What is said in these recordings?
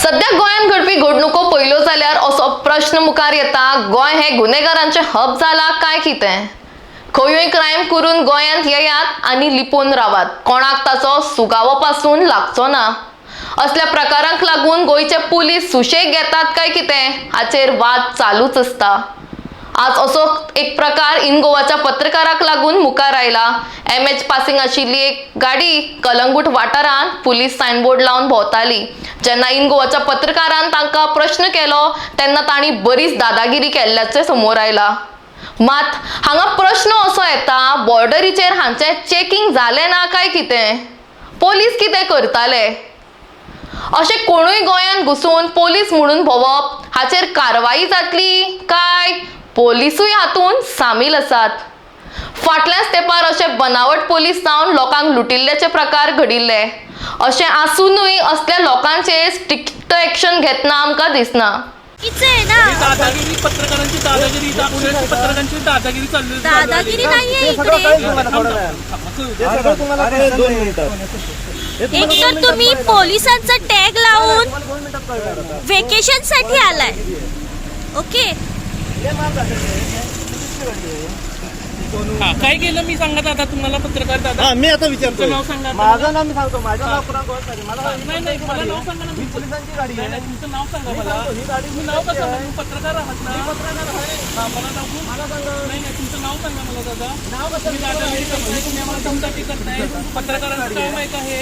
सध्या गोंयांत घडपी घडणुको पयल्यो जाल्यार असो प्रश्न मुखार येता, गोंय हे गुन्हेगारांचे हब जाला काय कितें? खंयूय क्रायम करून गोंयांत येयात आनी लिपोवन रावात, कोणाक ताचो सुगावो पासून लागचो ना। असल्या प्रकारांक लागून गोंयचे पुलीस सुशेग घेतात काय कितें हाचेर वाद चालूच असता। आज असो एक प्रकार इन गोवाच्या पत्रकाराक लागून मुखार आयला। MH पासिंग आशिल्ली एक गाडी कलंगूट वाठारांत पुलीस सायनबोर्ड लावन भोंवताली। जेन्ना इन गोवाच्या पत्रकारान तांकां प्रश्न केलो तेन्ना तांणी बरीच दादागिरी केल्ल्याचे समोर आयला। मात हांगा प्रश्न असो येता, बॉर्डरीचेर हांचे चेकिंग जालें ना काय कितें? पोलीस कितें करताले? अशें कोणूय गोंयांत घुसून पोलीस म्हणून भोंवप हाचेर कारवाई जातली काय पोलिसूय हातूंत सामील आसात? फाटल्याच तेंपार अशे बनावट पोलीस जावन लोकांक लुटिल्ल्याचे प्रकार घडिल्ले। अशें आसूनय असल्या लोकांचेर स्ट्रिक्ट एक्शन घेतना आमकां दिसना। दादागिरी पत्रकारांची दादागिरी पत्रकारांची दादागिरी चालली दादागिरी नाहीये इकडे। एक तर तुम्ही पोलिसांचा टॅग लावून वेकेशन साठी आलाय, ओके? काय केलं मी सांगा दादा तुम्हाला, पत्रकार दादा? मी आता विचारतो, नाव सांगा। माझं नाव मी सांगतो, माझं नाव पुन्हा मला नाही मला नाव सांगा ना। ही पोलिसांची गाडी आहे, तुमचं नाव सांगा मला। ही गाडी तुम्ही नाव कसं सांगा? पत्रकार आहात ना? मला सांगा। नाही तुमचं नाव सांगा मला दादा। नाव कसं? तुम्ही दादागिरी करताय, तुम्ही आम्हाला दमदाटी करताय। पत्रकारांचं काम आहे का हे?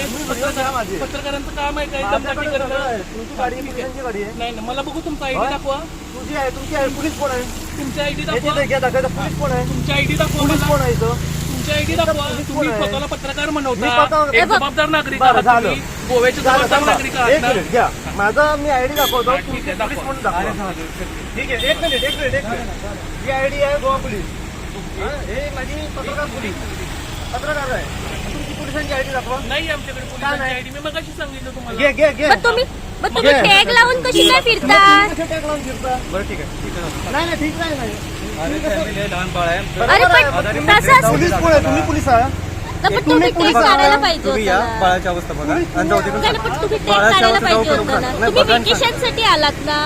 पत्रकारांचं काम आहे का दमदाटी करणं? तुमची गाडी पोलिसांची गाडी आहे? नाही मला बघू तुमचा ID दाखवा। तुझी आहे, तुमची आहे। पोलीस कोण आहे? तुमची ID याची दाखवा। घ्या दाखवायचं। पोलीस कोण आहे? तुमची ID दाखवा। पोलीस कोण आहे इथं? तुमची ID दाखवा। तुम्ही स्वतःला पत्रकार म्हणवता, मी एक जबाबदार नागरिक बरं, आहात झालं. तुम्ही, गोव्याचे जबाबदार नागरिक आहात एक ना? मिनिट घ्या, माझा मी ID दाखवतो, ठीक आहे, पोलीस म्हणून दाखवा। ठीक आहे, एक मिनिट ही ID आहे गोवा पोलीस, हे माझी पत्रकार पोलीस पत्रकार आहे। तुमची पोलिसांची ID दाखवा। नाही आमच्याकडे पोलिसांची ID, मी मगाशी सांगितलं तुम्हाला। घे मग तुम्ही टॅग लावून कशी काय फिरता? टॅग लावून फिरता? बरं ठीक आहे। नाही ठीक नाही। अरे पण तसंच पोलीस कोण आहे? तुम्ही पोलीस आहे? पण तुम्ही टॅग काढायला पाहिजे होता ना। बाळाची अवस्था बघा आणि जाऊ दे. नाही, पण तुम्ही टॅग काढायला पाहिजे होता ना। तुम्ही वेकेशन साठी आलात ना?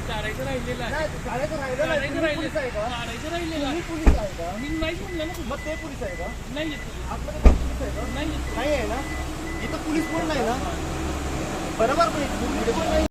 काढायचं राहिलेलं आहे। काढायचं राहिलं नाही. काढायचं तुम्ही राहिलेलं पोलीस आहे का? काढायचं राहिलेलं आहे। तुम्ही पोलीस आहे का? मी नाहीच म्हणलं ना तुम्ही. मग ते पोलीस आहे का? नाही येत. आतमध्ये कोण पोलीस आहे का? नाही येत. नाही आहे ना? इथं पोलीस कोण नाही ना? बरोबर, पण इथं पोलीस कोण नाही.